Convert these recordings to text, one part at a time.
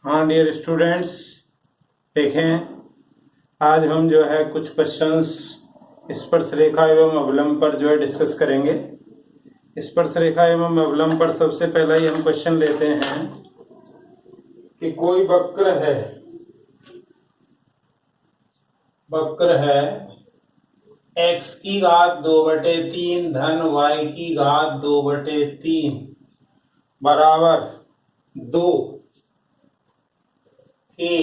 हाँ dear students, देखें आज हम जो है कुछ क्वेश्चंस स्पर्श रेखा एवं अवलंब पर जो है डिस्कस करेंगे। स्पर्श रेखा एवं अवलंब पर सबसे पहला ही हम क्वेश्चन लेते हैं कि कोई वक्र है x की घात 2/3 धन y की घात 2/3 बराबर 2 के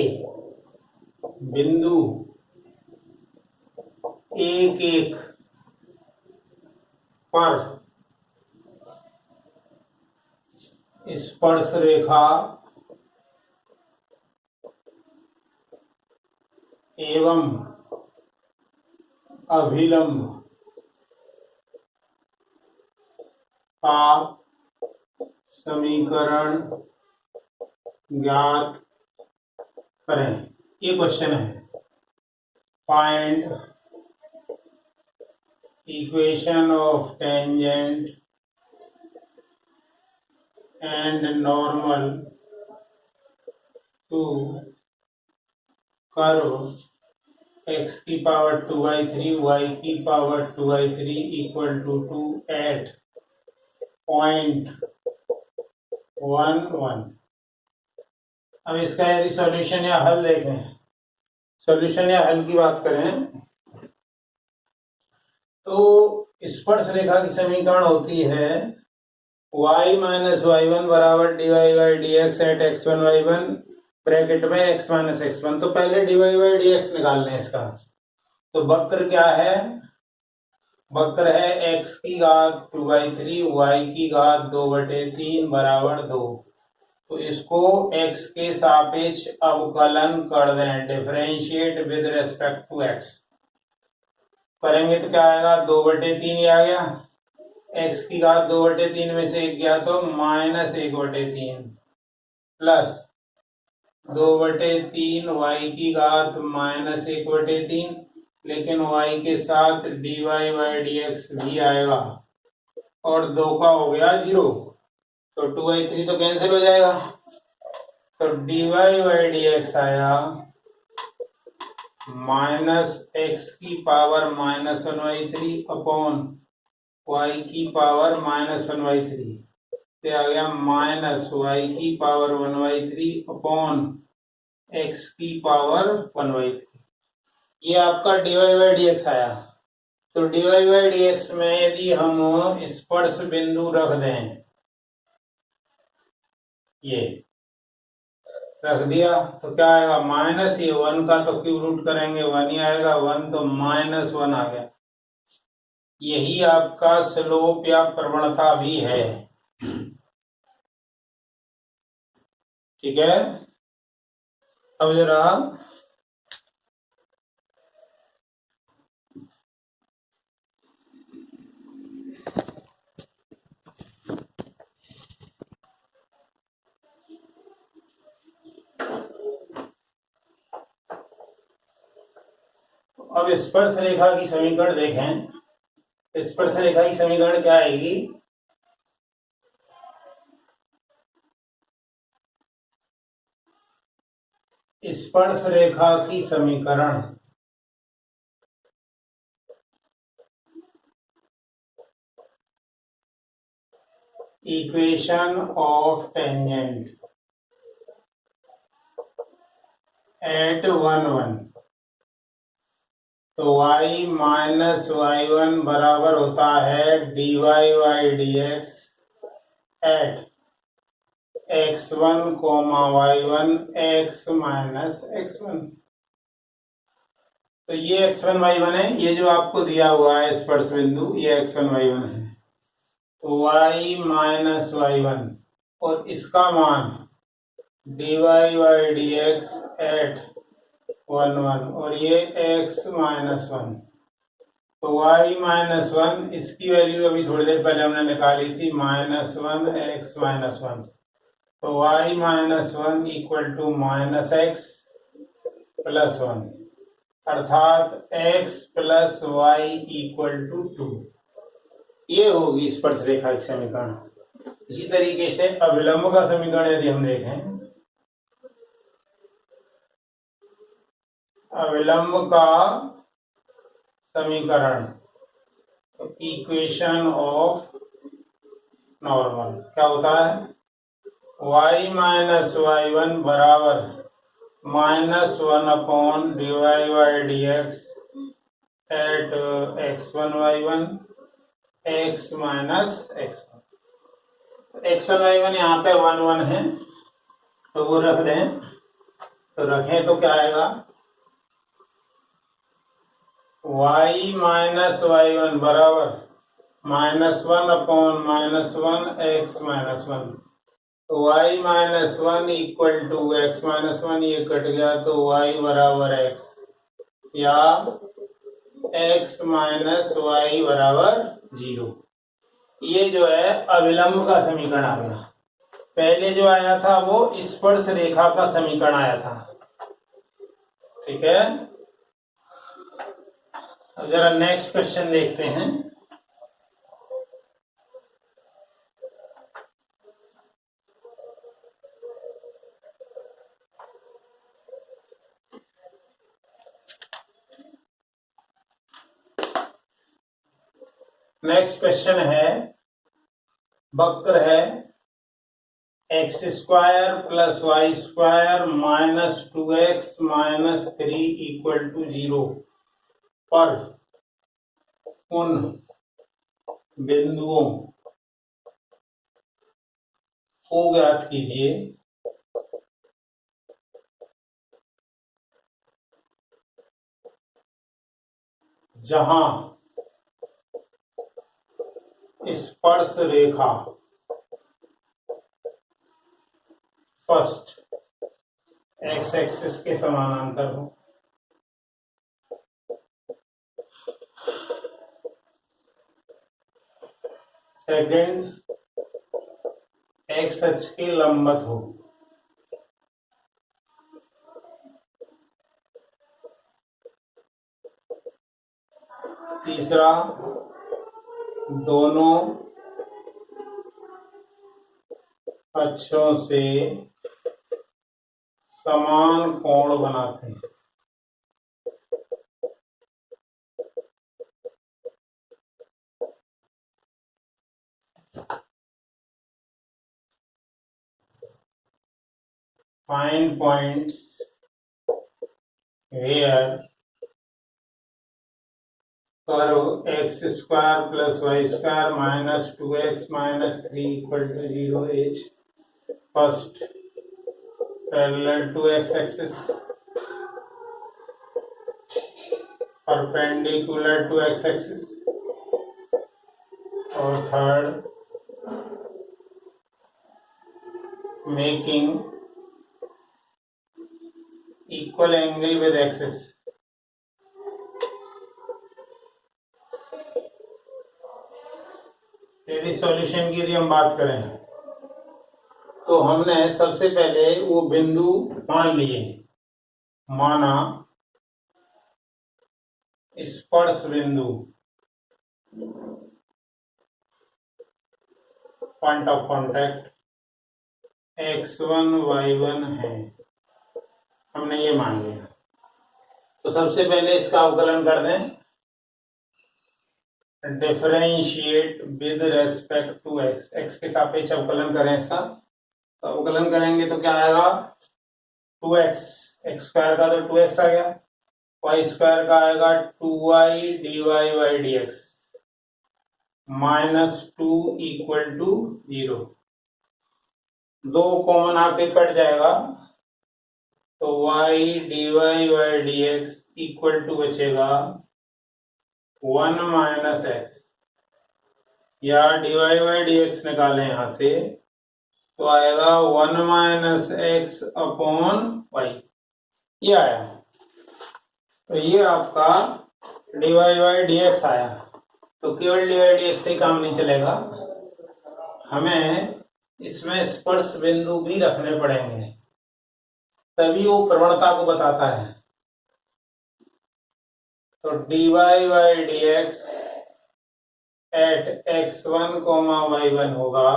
बिंदु 1 1 पर स्पर्श रेखा एवं अभिलंब का समीकरण ज्ञात करें। ये क्वेश्चन है। Find equation of tangent and normal to curve x की पावर 2/3 y की power 2/3 equal to 2 at point 1 1। अब इसका यदि सॉल्यूशन या हल देखें, सॉल्यूशन या हल की बात करें तो स्पर्श रेखा की समीकरण होती है y माइनस y1 बराबर dy/dx at x1 y1 bracket में x माइनस x1। तो पहले dy/dx निकाल लें इसका। तो वक्र क्या है? वक्र है x की घात 2/3 y की घात 2/3 बराबर 2। तो इसको x के सापेक्ष अवकलन कर दें, differentiate with respect to x करेंगे तो क्या आएगा? 2/3 ही आ गया। x की घात 2/3 में से 1 गया तो माइनस 1/3 प्लस 2/3 y की घात माइनस 1/3, लेकिन y के साथ dy/dx भी आएगा और 2 का हो गया 0। तो 2/3 तो कैंसिल हो जाएगा। तो dy/dx आया माइनस x की पावर माइनस 1/3 अपॉन y की पावर माइनस 1/3। तो आ गया माइनस y की पावर 1/3 अपॉन x की पावर 1/3। ये आपका dy/dx आया। तो dy/dx में यदि हम स्पर्श बिंदु रख दें, ये रख दिया तो क्या आएगा? माइनस ये 1 का तो क्यूब रूट करेंगे 1 ही आएगा, 1 तो माइनस 1 आ गया। यही आपका स्लोप या प्रवणता भी है। ठीक है। अब जरा अब स्पर्श रेखा की समीकरण देखें। स्पर्श रेखा की समीकरण क्या आएगी? स्पर्श रेखा की समीकरण इक्वेशन ऑफ टेंजेंट एट 1 1। तो y माइनस y1 बराबर होता है dy/dx at x1 y1 x minus x1। तो ये x1 y1 है, ये जो आपको दिया हुआ है स्पर्श बिंदु, ये x1 y1 है। तो y माइनस y1 और इसका मान dy/dx एट 1 1 और ये x माइनस 1। तो y माइनस 1 इसकी वैल्यू अभी थोड़ी देर पहले हमने निकाली थी, माइनस 1 x माइनस 1। तो y minus 1 equal to minus x plus 1, अर्थात x plus y equal to 2। ये होगी स्पर्श रेखा की समीकरण। इसी तरीके से अभिलंब का समीकरण यदि हम देखें अविलंब का समीकरण, इक्वेशन ऑफ नॉर्मल क्या होता है, y माइनस वाई वन बराबर -1/dy/dx eight x1y1 x minus x1। x1y1 यहाँ पे 1 1 है तो वो रख दें, तो रखें तो क्या आएगा, y माइनस वाई वन बराबर -1/-1 x माइनस 1। तो y minus 1 equal to x minus 1, ये कट गया तो y बराबर x, या x माइनस वाई बराबर 0। ये जो है अविलंब का समीकरण आ गया। पहले जो आया था वो स्पर्श रेखा का समीकरण आया था। ठीक है, अब जरा नेक्स्ट क्वेश्चन देखते हैं। नेक्स्ट क्वेश्चन है, वक्र है x square plus y square minus 2x minus 3 equal to 0 पर उन बिंदुओं को ज्ञात कीजिए जहां स्पर्श रेखा फर्स्ट एक्स एक्सिस के समानांतर हो, सेकंड एक्स अक्ष के लंबवत हो, तीसरा दोनों अक्षों से समान कोण बनाते हैं। Find points where curve x square plus y square minus 2x minus 3 equal to 0 is first parallel to x axis, perpendicular to x axis, और third making equal angle with axis। यदि सॉल्यूशन की यदि हम बात करें तो हमने सबसे पहले वो बिंदु मान लिए, माना स्पर्श बिंदु point of contact x1 y1 है, हमने ये मान लिया। तो सबसे पहले इसका अवकलन कर दें, differentiate with respect to x, x के सापेक्ष अवकलन करें इसका। तो अवकलन करेंगे तो क्या आएगा, 2x, x स्क्वायर का तो 2x आ गया, y स्क्वायर का आएगा 2y dy/dx minus 2 equal to 0। 2 common आके कट जाएगा तो y dy/dx इक्वल टू बचेगा 1 माइनस x, या dy/dx निकालें यहां से तो आएगा 1 माइनस x अपॉन y, ये आया। तो ये आपका dy/dx आया। तो केवल dy/dx से काम नहीं चलेगा, हमें इसमें स्पर्श बिंदु भी रखने पड़ेंगे, तभी वो प्रवणता को बताता है। तो dy/dx एट x1, y1 होगा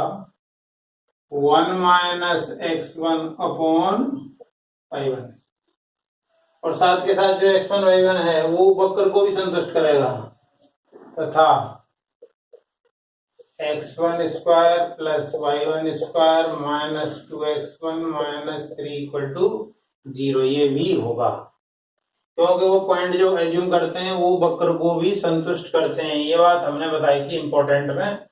1 माइनस x1 अपॉन y1। और साथ के साथ जो x1 y1 है वो वक्र को भी संतुष्ट करेगा, तथा x1 square plus y1 square minus 2x1 minus 3 equal to 0 ये भी होगा, क्योंकि वो पॉइंट जो एज्यूम करते हैं वो वक्र को भी संतुष्ट करते हैं। ये बात हमने बताई थी इंपॉर्टेंट में,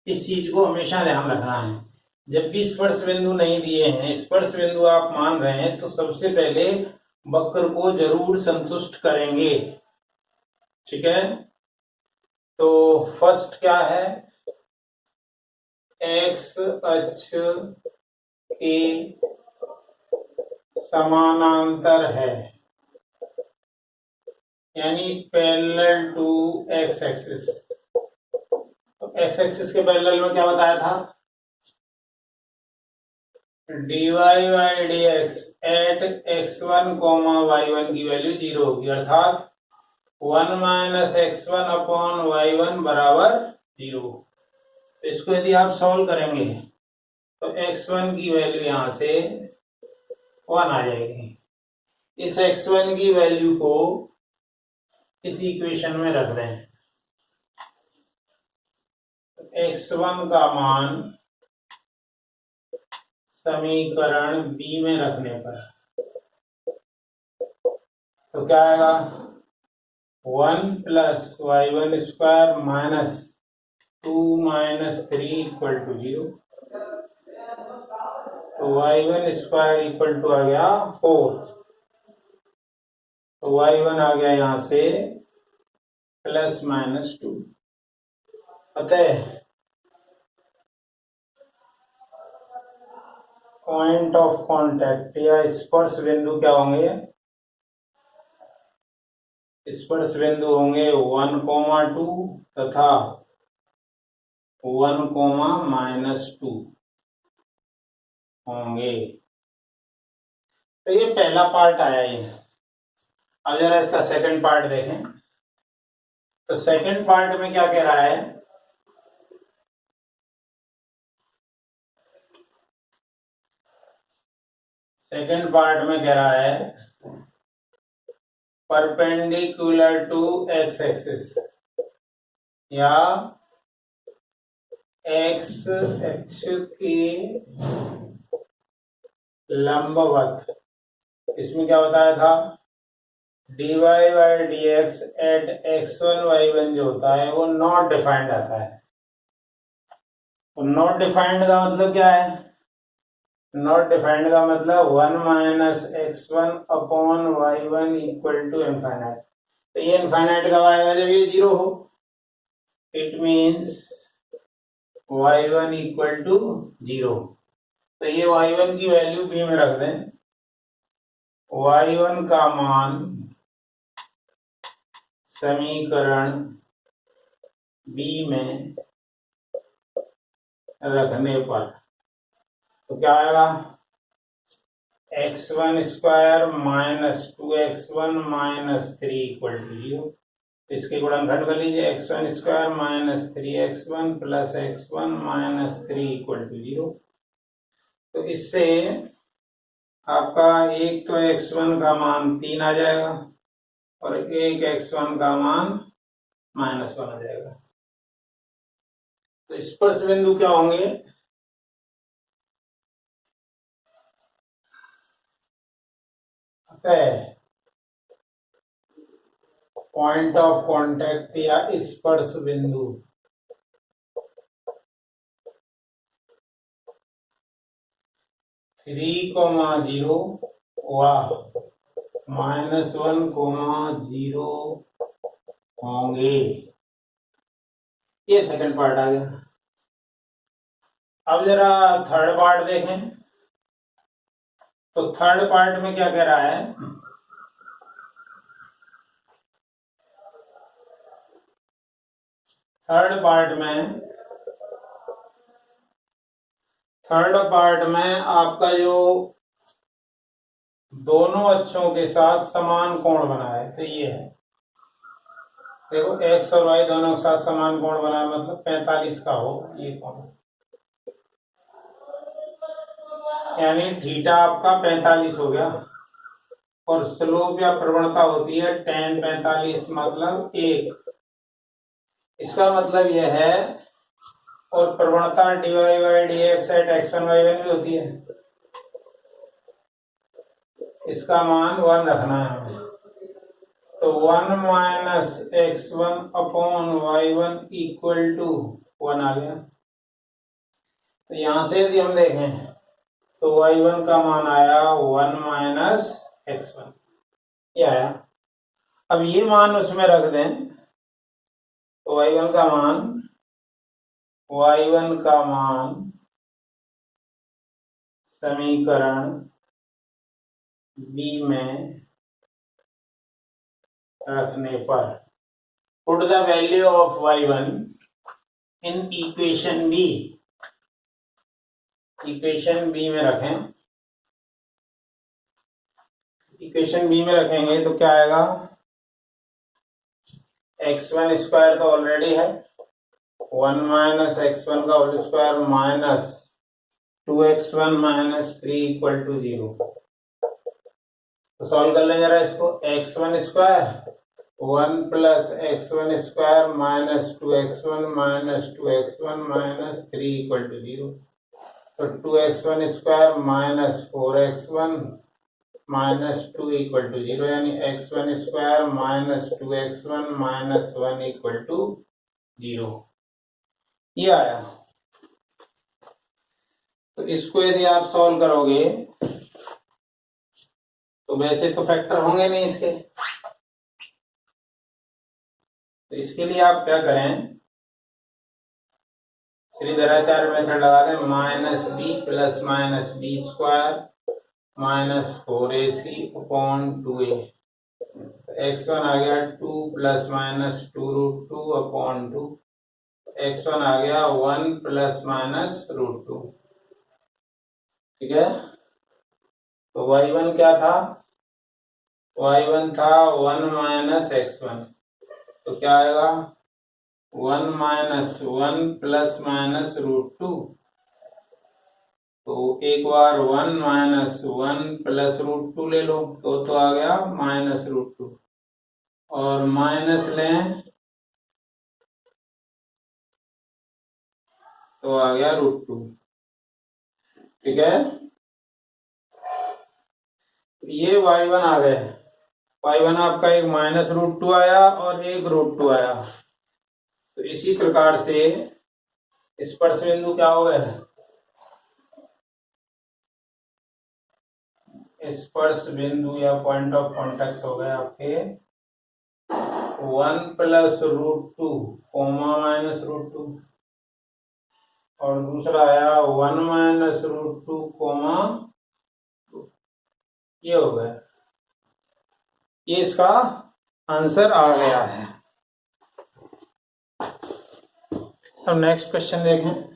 इस चीज को हमेशा ध्यान रखना है। जब भी स्पर्श बिंदु नहीं दिए हैं, स्पर्श बिंदु आप मान रहे हैं, तो सबसे पहले वक्र को जरूर संतुष्ट करेंगे, ठीक है। तो फर्स्ट क्या है, एक्स अक्ष के समानांतर है, यानी पैरेलल टू एक्स एक्सिस। तो एक्स एक्सिस के पैरेलल में क्या बताया था, dy by d x at x1 y1 की वैल्यू 0 होगी, अर्थात 1 माइनस x1 अपॉन y1 बराबर 0। तो इसको यदि आप सॉल्व करेंगे तो x1 की वैल्यू यहां से 1 आ जाएगी। इस x1 की वैल्यू को इस इक्वेशन में रख दें, x1 का मान समीकरण बी में रखने पर तो क्या आएगा, 1 plus y1 square minus 2 minus 3 equal to 0। तो y1 स्क्वायर इक्वल टू आ गया 4, तो y1 आ गया यहां से प्लस माइनस 2। अतः पॉइंट ऑफ कांटेक्ट या स्पर्श बिंदु क्या होंगे, स्पर्श बिंदु होंगे 1,2 तथा 1,-2 होंगे। तो ये पहला पार्ट आया ही है। अब जरा इसका सेकंड पार्ट देखें, तो सेकंड पार्ट में क्या कह रहा है, सेकंड पार्ट में कह रहा है परपेंडिकुलर टू एक्स एक्सिस या एक्स अक्ष के लंबवत। इसमें क्या बताया था, dy by d x at x1 y1 जो होता है वो नॉट डिफाइंड आता है। तो नॉट डिफाइंड का मतलब क्या है, नॉट डिफाइंड का मतलब 1 minus x1 upon y1 equal to infinite. तो ये इनफाइनाइट कब आएगा, जब ये 0 हो। It means y1 equal to 0। तो ये y1 की वैल्यू b में रख दें, y1 का मान समीकरण b में रखने पर तो क्या आएगा, x1 square minus 2x1 minus 3 equal to 0। इसके गुणनखंड कर लीजिए, x1 square minus 3x1 plus x1 minus 3 equal to 0। तो इससे आपका एक तो x1 का मान 3 आ जाएगा और एक x1 का मान -1 आ जाएगा। तो स्पर्श बिंदु क्या होंगे, पॉइंट ऑफ कांटेक्ट या स्पर्श बिंदु (3,0) व -1,0 होंगे। ये सेकंड पार्ट आ गया। अब जरा थर्ड पार्ट देखें, तो थर्ड पार्ट में क्या कह रहा है, थर्ड पार्ट में आपका जो दोनों अक्षों के साथ समान कोण बना है, तो ये है, देखो x और y दोनों के साथ समान कोण बना है, मतलब 45 का हो ये कोण, यानी थीटा आपका 45 हो गया। और स्लोप या प्रवणता होती है tan 45 मतलब 1। इसका मतलब यह है, और प्रवणता dy by dx at x1 y1 भी होती है, इसका मान 1 रखना है हमें। तो 1 minus x1 upon y1 equal to 1 आ गया। तो यहां से यदि हम देखें तो y1 का मान आया 1 माइनस x1, ये आया। अब ये मान उसमें रख दें तो y1 का मान समीकरण बी में रखने पर put the value of y1 in equation B, equation B में रखें। इक्वेशन बी में रखेंगे तो क्या आएगा, x1 स्क्वायर तो ऑलरेडी है, 1 माइनस x1 का whole square minus 2x1 minus 3 equal to 0। तो सॉल्व कर लें जरा इसको। x1 square 1 plus x1 square minus 2x1 minus 2x1 minus 3 equal to 0। तो 2x1 square minus 4x1 minus 2 equal to 0, यानी x1 square minus 2x1 minus 1 equal to 0, ये आया। तो इसको यदि आप सॉल्व करोगे तो वैसे तो फैक्टर होंगे नहीं इसके, तो इसके लिए आप क्या करें, श्रीधराचार्य मेथड लगा दें। Minus B plus minus B square minus 4ac upon 2a। x1 आ गया 2 plus minus 2 root 2 upon 2। x1 आ गया 1 प्लस माइनस रूट 2। ठीक है, तो y1 क्या था, y1 था 1 माइनस x1, तो क्या आएगा 1 माइनस 1 प्लस माइनस रूट 2। तो एक बार 1 माइनस 1 प्लस रूट 2 ले लो तो आ गया माइनस रूट 2, और माइनस लें तो आ गया रूट 2। ठीक है, ये y1 आ गए। y1 आपका एक माइनस रूट 2 आया और एक रूट 2 आया। तो इसी प्रकार से स्पर्श बिंदु क्या हो गए, स्पर्श बिंदु या पॉइंट ऑफ कांटेक्ट हो गए आपके 1 plus root 2 comma minus root 2, और दूसरा आया 1 माइनस रूट 2 कोमा 2, ये हो गया। ये इसका आंसर आ गया है। अब नेक्स्ट क्वेश्चन देखें।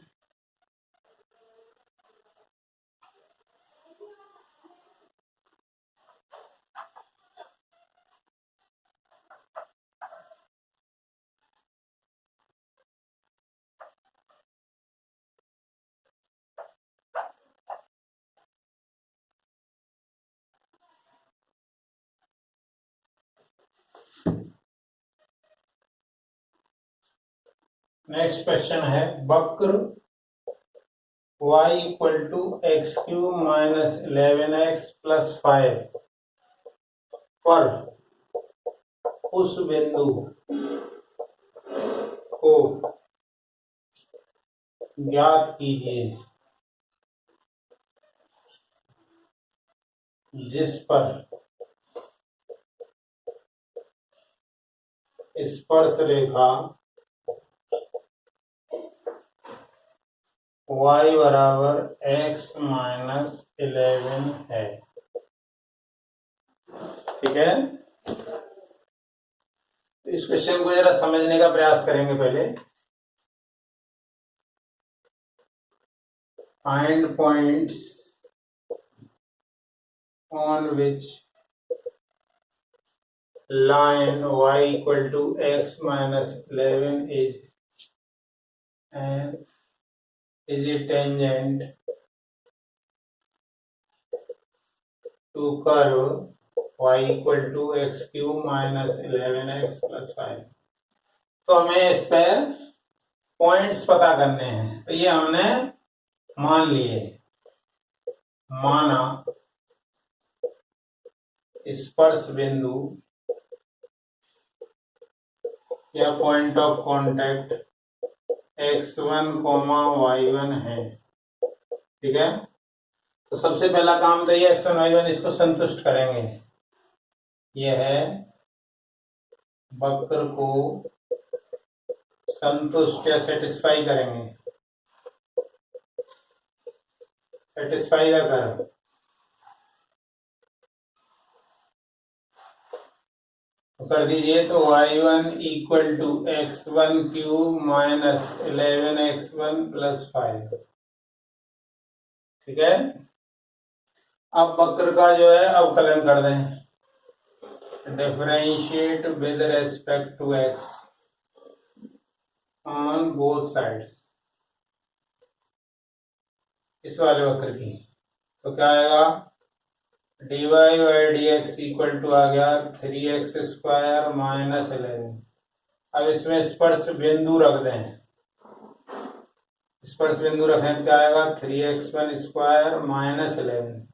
नेक्स्ट क्वेश्चन है, वक्र y equal to x cube minus 11x plus 5 पर उस बिंदु को ज्ञात कीजिए जिस पर स्पर्श रेखा y बराबर x माइनस 11 है। ठीक है, तो इस क्वेश्चन को जरा समझने का प्रयास करेंगे पहले। Find points on which line y equal to x minus 11 is a tangent to curve y equal to x cube minus 11x plus 5। तो हमें इस पर पॉइंट्स पता करने हैं, तो ये हमने मान लिए, माना स्पर्श बिंदु या point of contact x1, y1 है। ठीक है, तो सबसे पहला काम तो ये x1, y1 इसको संतुष्ट करेंगे। यह है वक्र को संतुष्ट या सेटिस्फाई करेंगे, सेटिस्फाई द कर्व। तो कर दीजिए, तो y1 equal to x1 cube minus 11x1 plus 5। ठीक है, अब वक्र का जो है अवकलन कर दें, differentiate with respect to x on both sides, इस वाले वक्र की। तो क्या आएगा, dy by dx equal to आ गया 3x स्क्वायर माइनस 11। अब इसमें स्पर्श बिंदु रख दें, स्पर्श बिंदु रखें, क्या आएगा 3x1 स्क्वायर माइनस 11।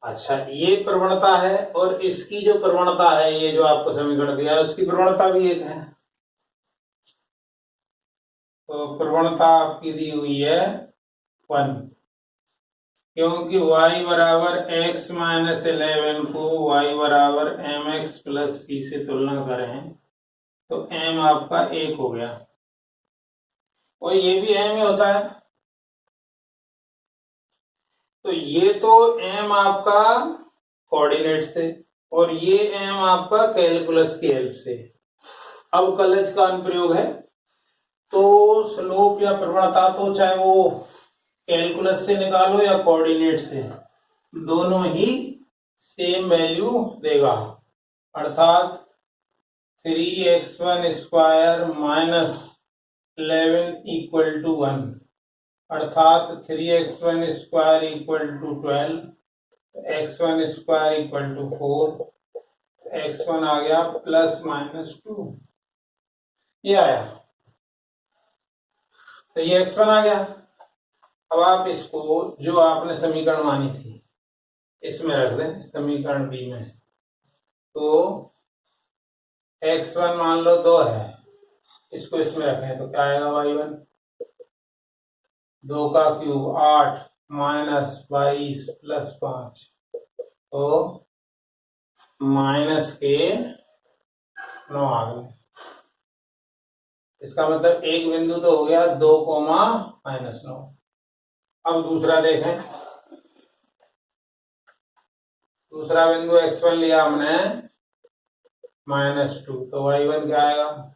अच्छा, ये प्रवणता है, और इसकी जो प्रवणता है, ये जो आपको समीकरण दिया है उसकी प्रवणता भी एक है। तो प्रवणता आपकी दी हुई है 1, क्योंकि y बराबर x माइनस 11 को y बराबर mx प्लस c से तुलना करें तो m आपका 1 हो गया, और ये भी m ही होता है। तो ये तो m आपका कोऑर्डिनेट से, और ये m आपका कैलकुलस की हेल्प से। अब कलज का अनुप्रयोग है, तो स्लोप या प्रवणता तो चाहे वो कैलकुलस से निकालो या कोऑर्डिनेट से, दोनों ही सेम वैल्यू देगा, अर्थात 3x1 square minus 11 equal to 1, अर्थात 3x1 square equal to 12, x1 square equal to 4, x1 आ गया प्लस माइनस 2, ये आया। तो ये x1 आ गया। अब आप इसको जो आपने समीकरण मानी थी इसमें रख दें, समीकरण बी में। तो x1 मान लो 2 है, इसको इसमें रखें तो क्या आएगा y1, 2 का क्यूब 8 माइनस 22 प्लस 5, तो माइनस के 9 आ गए। इसका मतलब एक बिंदु तो हो गया 2 माइनस 9। अब दूसरा देखें, दूसरा बिंदु x1 लिया हमने -2, तो y1 क्या आएगा,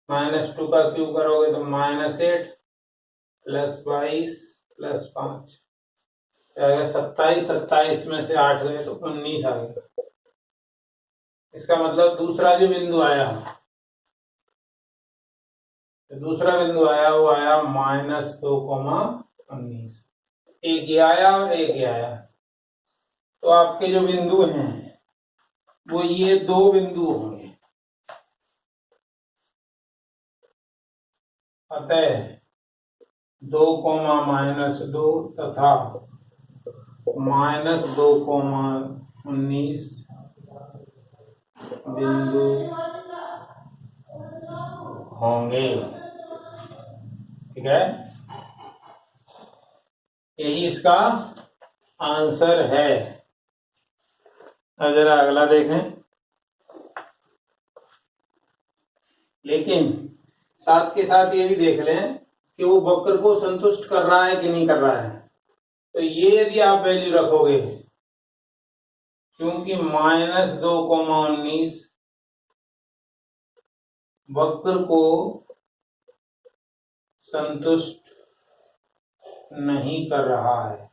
-2 का क्यूब करोगे तो -8 प्लस 22 प्लस 5 आएगा 27, 27 में से 8 गए तो 19 आ गया। इसका मतलब दूसरा जो बिंदु आया, दूसरा बिंदु आया वो आया -2,19, एक ये आया और एक ये आया। तो आपके जो बिंदु हैं वो ये 2 बिंदु होंगे, अतः 2,-2 तथा -2,19 बिंदु होंगे। ठीक है, यही इसका आंसर है। अब जरा अगला देखें, लेकिन साथ के साथ ये भी देख लें कि वो वक्र को संतुष्ट कर रहा है कि नहीं कर रहा है। तो ये यदि आप वैल्यू रखोगे, क्योंकि -2,19 वक्र को संतुष्ट नहीं कर रहा है,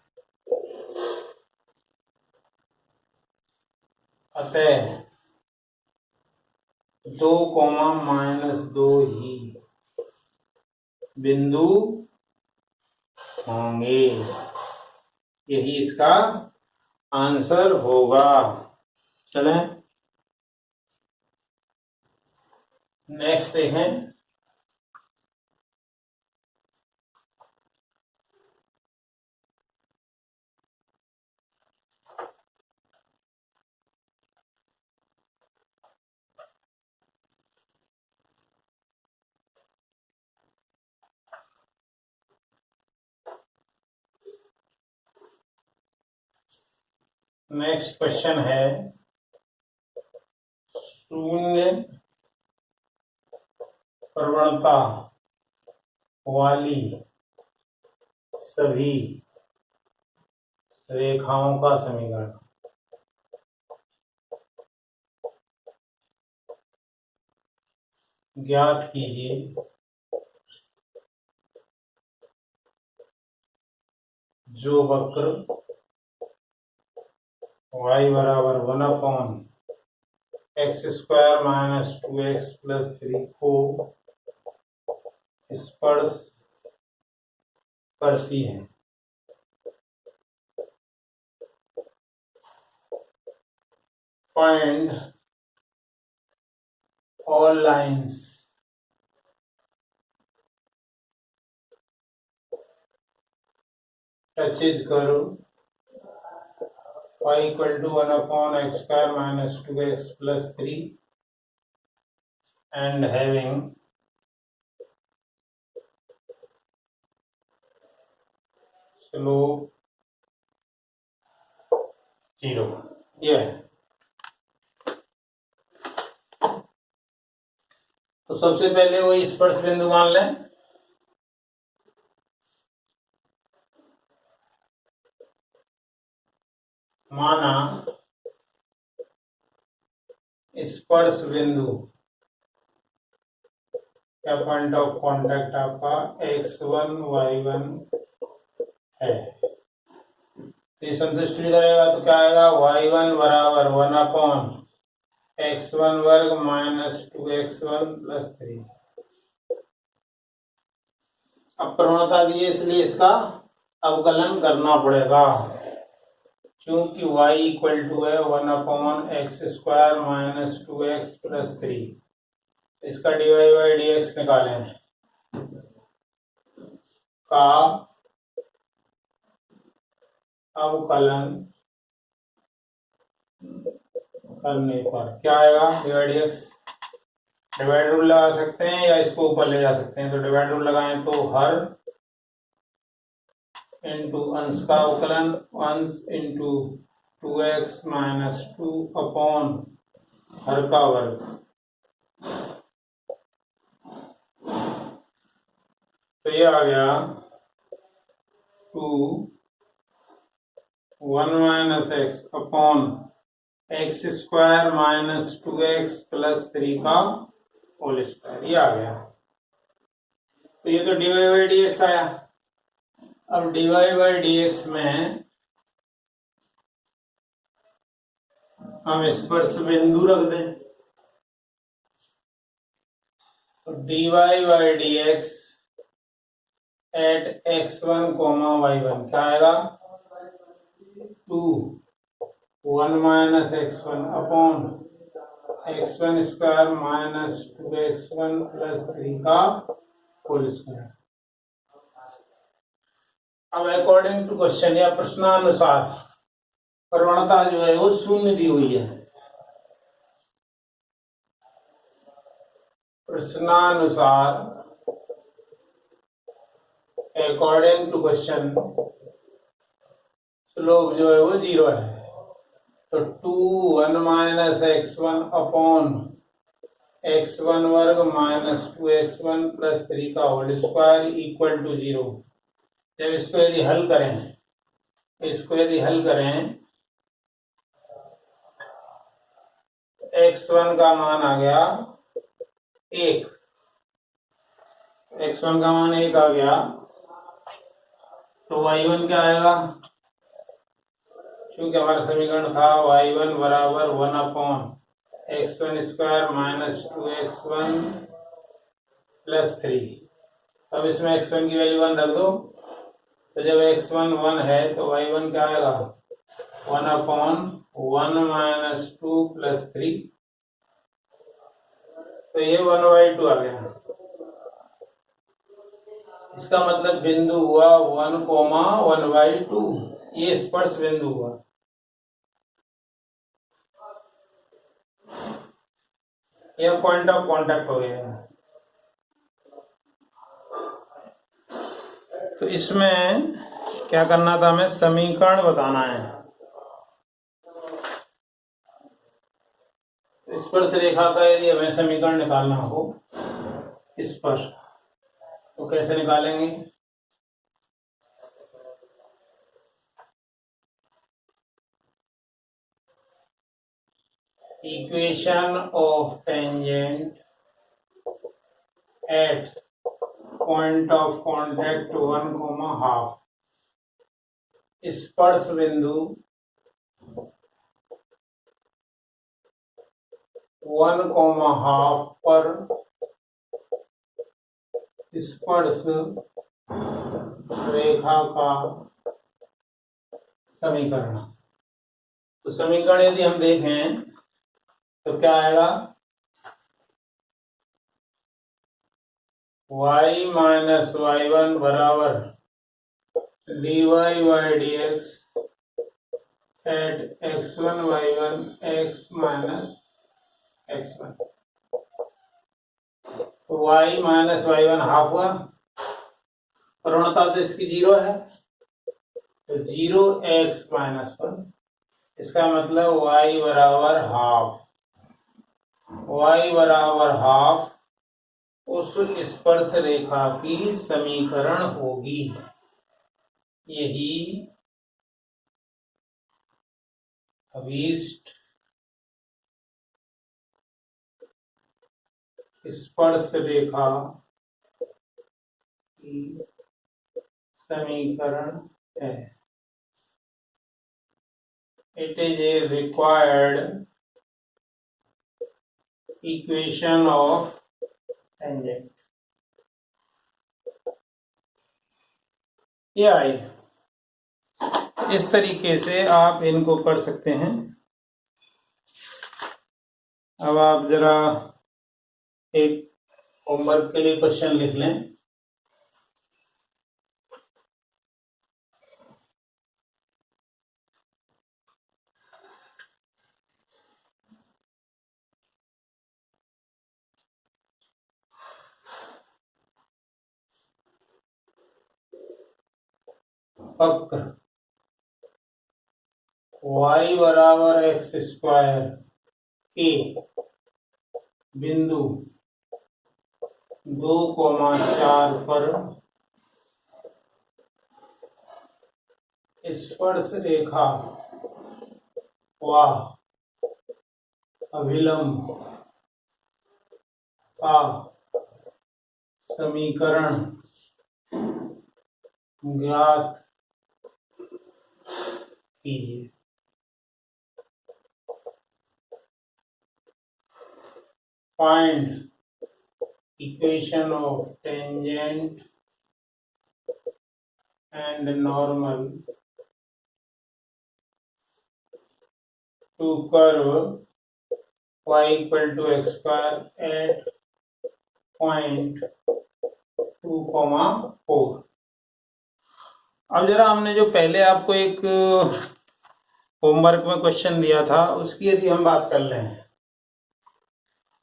अतः 2,-2 ही बिंदु होंगे, यही इसका आंसर होगा। चलें नेक्स्ट देखें। नेक्स्ट क्वेश्चन है शून्य प्रवणता वाली सभी रेखाओं का समीकरण। ज्ञात कीजिए जो वक्र y बराबर 1/x² माइनस 2x प्लस 3 को स्पर्श करती है। फाइंड ऑल लाइन्स टचेज करो y equal to 1/x² minus 2x plus 3 and having slope 0। ये है। तो सबसे पहले वही स्पर्श बिंदु मान लें। माना स्पर्श बिंदु क्या पॉइंट ऑफ कांटेक्ट आपका x1 y1 है। ये संतुष्ट भी करेगा तो क्या आएगा y1 बराबर 1/x1 वर्ग माइनस 2x1 प्लस 3। अब प्रवणता दी है इसलिए इसका अवकलन करना पड़ेगा क्योंकि y इक्वल टू है 1/x² माइनस 2x प्लस 3। इसका dy बाई dx निकालें का अवकलन करने पर क्या आएगा dx। डिवाइड रूल लगा सकते हैं या इसको ऊपर ले जा सकते हैं। तो डिवाइड रूल लगाएं तो हर इंटू अंश का अवकलन अंश into 2x minus 2 upon her का वर्ग। तो ये आ गया 2 1 minus x upon x² minus 2x plus 3 का होल स्क्वायर। ये आ गया। तो ये तो dy बाई dx आया। अब dy बाई dx में हम स्पर्श बिंदु रख दें। तो dy by dx at x1 y1 क्या आएगा 2 1 minus x1 upon x1² minus 2x1 plus 3 का होल स्क्वायर। अब अकॉर्डिंग टू क्वेश्चन या प्रश्नानुसार प्रवणता जो है वो शून्य दी हुई है। प्रश्नानुसार अकॉर्डिंग टू क्वेश्चन स्लोप जो है वो 0 है। तो 2 1 माइनस x1 अपॉन x1 वर्ग माइनस 2x1 प्लस 3 का होल स्क्वायर इक्वल टू 0। जब इसको यदि हल करें x1 का मान आ गया 1। x1 का मान 1 आ गया तो y1 क्या आएगा। क्योंकि हमारा समीकरण था y1 बराबर 1/x1² माइनस 2x1 प्लस 3। अब इसमें x1 की वैल्यू 1 रख दो। तो जब x1 1 है तो y1 क्या आएगा 1/1 माइनस 2 प्लस 3, तो ये 1/2 आ गया। इसका मतलब बिंदु हुआ 1,1/2, ये स्पर्श बिंदु हुआ। यह पॉइंट ऑफ कांटेक्ट हो गया। तो इसमें क्या करना था, हमें समीकरण बताना है। स्पर्श रेखा का यदि हमें समीकरण निकालना हो इस पर, तो कैसे निकालेंगे? Equation of tangent at point of contact 1,2, स्पर्श बिंदु 1,2 पर स्पर्श रेखा का समीकरण। तो समीकरण यदि हम देखें तो क्या आएगा? y माइनस y1 बराबर dy by dx at x1 y1 x minus x1। तो y माइनस y1 हाफ हुआ, प्रवणता तो इसकी 0 है, तो 0x माइनस 1। इसका मतलब y बराबर हाफ, y बराबर हाफ उस स्पर्श रेखा की समीकरण होगी। यही अभीष्ट स्पर्श रेखा की समीकरण है। It is a required equation of tangent. ये आई, इस तरीके से आप इनको कर सकते हैं। अब आप जरा एक होमवर्क के लिए क्वेश्चन लिख लें। वक्र y बराबर एक्स स्क्वायर के बिंदु 2,4 पर स्पर्श रेखा व अभिलंब का समीकरण ज्ञात कीजिए। Find equation of tangent and normal to curve y equal to x square at point 2,4। अब जरा हमने जो पहले आपको एक होमवर्क में क्वेश्चन दिया था उसकी यदि हम बात कर लें।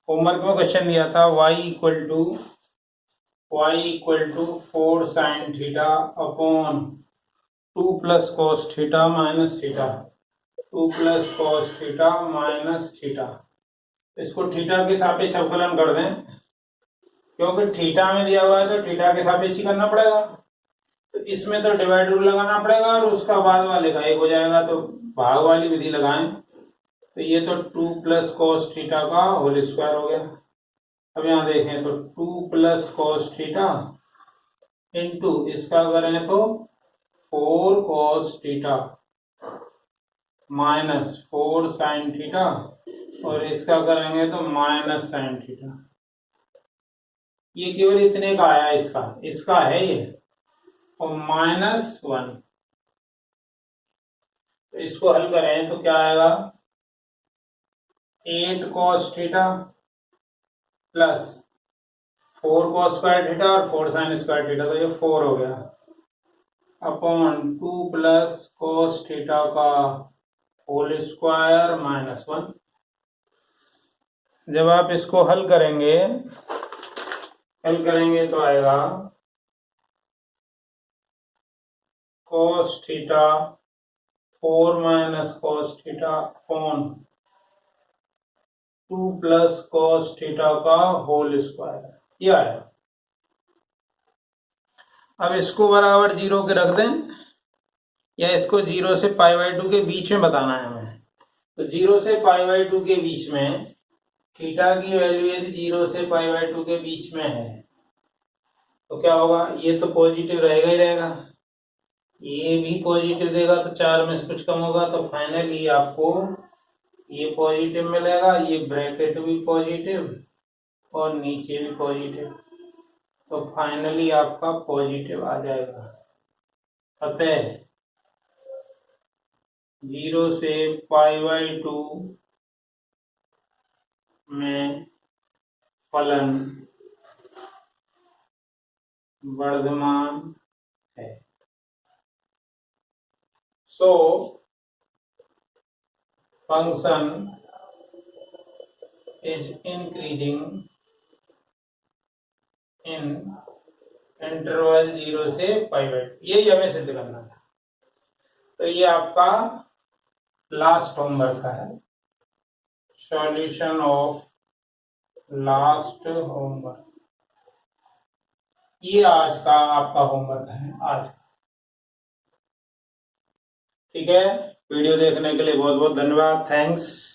होमवर्क में क्वेश्चन दिया था y equal to 4 sine theta upon 2 plus cos theta minus theta, 2 plus cos theta minus theta. इसको थीटा के सापेक्ष अवकलन कर दें, क्योंकि थीटा में दिया हुआ है तो थीटा के सापेक्ष ही करना पड़ेगा। तो इसमें तो डिवाइड रूल लगाना पड़ेगा और उसका बाद वाले का 1 हो जाएगा, तो भाग वाली विधि लगाएं। तो ये तो 2 प्लस कॉस थीटा का होल स्क्वायर हो गया। अब यहाँ देखें तो 2 प्लस कॉस थीटा इंटू इसका करें तो 4 cos theta minus 4 sine theta, और इसका करेंगे तो माइनस साइन थीटा। ये केवल इतने का आया, इसका है ये, और -1। तो इसको हल करें तो क्या आएगा, 8 cos theta plus 4 cos square theta और 4 sin स्क्वायर थीटा, तो ये 4 हो गया अपॉन 2 प्लस cos थीटा का होल स्क्वायर माइनस 1। जब आप इसको हल करेंगे तो आएगा cos theta 4 minus cos theta upon 2 plus cos theta का होल स्क्वायर, ये आएगा। अब इसको बराबर 0 के रख दें, या इसको 0 से π/2 के बीच में बताना है हमें। तो 0 से π/2 के बीच में थीटा की वैल्यू यदि 0 से π/2 के बीच में है तो क्या होगा, ये तो पॉजिटिव रहेगा ही रहेगा, ये भी पॉजिटिव देगा तो 4 में से कुछ कम होगा, तो फाइनली आपको ये पॉजिटिव मिलेगा, ये ब्रैकेट भी पॉजिटिव और नीचे भी पॉजिटिव, तो फाइनली आपका पॉजिटिव आ जाएगा। अतः 0 से π/2 में फलन वर्धमान है। So function is increasing in interval 0 से π/2, यही हमें सिद्ध करना था। तो ये आपका लास्ट होमवर्क है, सॉल्यूशन ऑफ लास्ट होमवर्क, ये आज का आपका होमवर्क है आज का। ठीक है, वीडियो देखने के लिए बहुत बहुत धन्यवाद, थैंक्स।